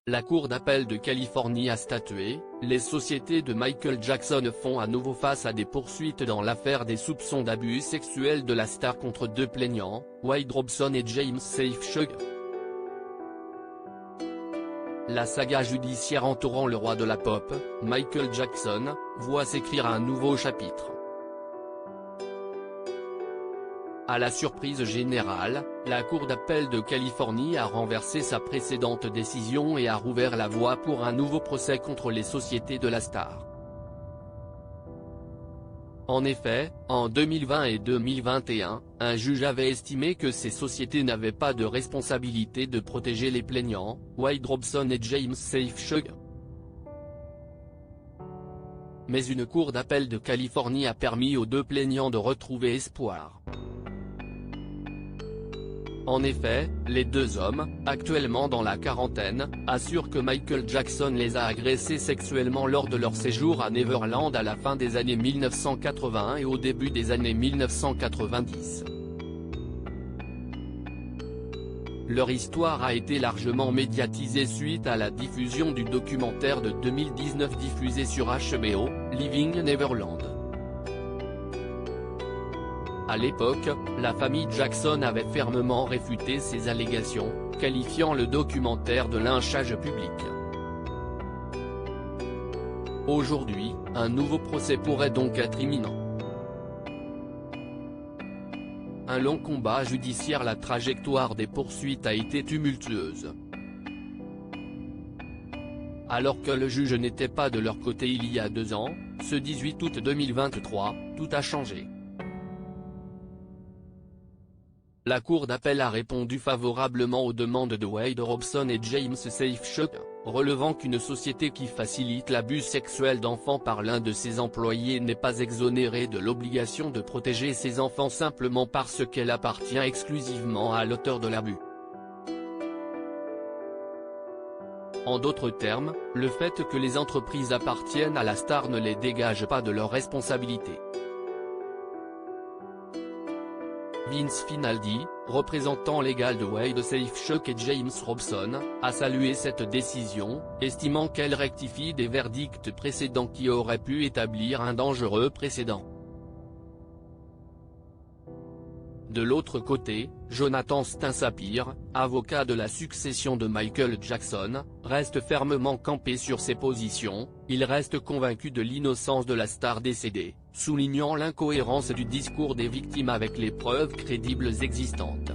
La Cour d'appel de Californie a statué, les sociétés de Michael Jackson font à nouveau face à des poursuites dans l'affaire des soupçons d'abus sexuels de la star contre deux plaignants, Wade Robson et James Safe Shug. La saga judiciaire entourant le roi de la pop, Michael Jackson, voit s'écrire un nouveau chapitre. À la surprise générale, la Cour d'appel de Californie a renversé sa précédente décision et a rouvert la voie pour un nouveau procès contre les sociétés de la star. En effet, en 2020 et 2021, un juge avait estimé que ces sociétés n'avaient pas de responsabilité de protéger les plaignants, Wade Robson et James Safe Shug. Mais une cour d'appel de Californie a permis aux deux plaignants de retrouver espoir. En effet, les deux hommes, actuellement dans la quarantaine, assurent que Michael Jackson les a agressés sexuellement lors de leur séjour à Neverland à la fin des années 1980 et au début des années 1990. Leur histoire a été largement médiatisée suite à la diffusion du documentaire de 2019 diffusé sur HBO, Living Neverland. À l'époque, la famille Jackson avait fermement réfuté ces allégations, qualifiant le documentaire de lynchage public. Aujourd'hui, un nouveau procès pourrait donc être imminent. Un long combat judiciaire. La trajectoire des poursuites a été tumultueuse. Alors que le juge n'était pas de leur côté il y a 2 ans, ce 18 août 2023, tout a changé. La Cour d'appel a répondu favorablement aux demandes de Wade Robson et James Safe Shug, relevant qu'une société qui facilite l'abus sexuel d'enfants par l'un de ses employés n'est pas exonérée de l'obligation de protéger ses enfants simplement parce qu'elle appartient exclusivement à l'auteur de l'abus. En d'autres termes, le fait que les entreprises appartiennent à la star ne les dégage pas de leurs responsabilités. Vince Finaldi, représentant légal de Wade Safe Shug et James Robson, a salué cette décision, estimant qu'elle rectifie des verdicts précédents qui auraient pu établir un dangereux précédent. De l'autre côté, Jonathan Stein-Sapir, avocat de la succession de Michael Jackson, reste fermement campé sur ses positions. Il reste convaincu de l'innocence de la star décédée, soulignant l'incohérence du discours des victimes avec les preuves crédibles existantes.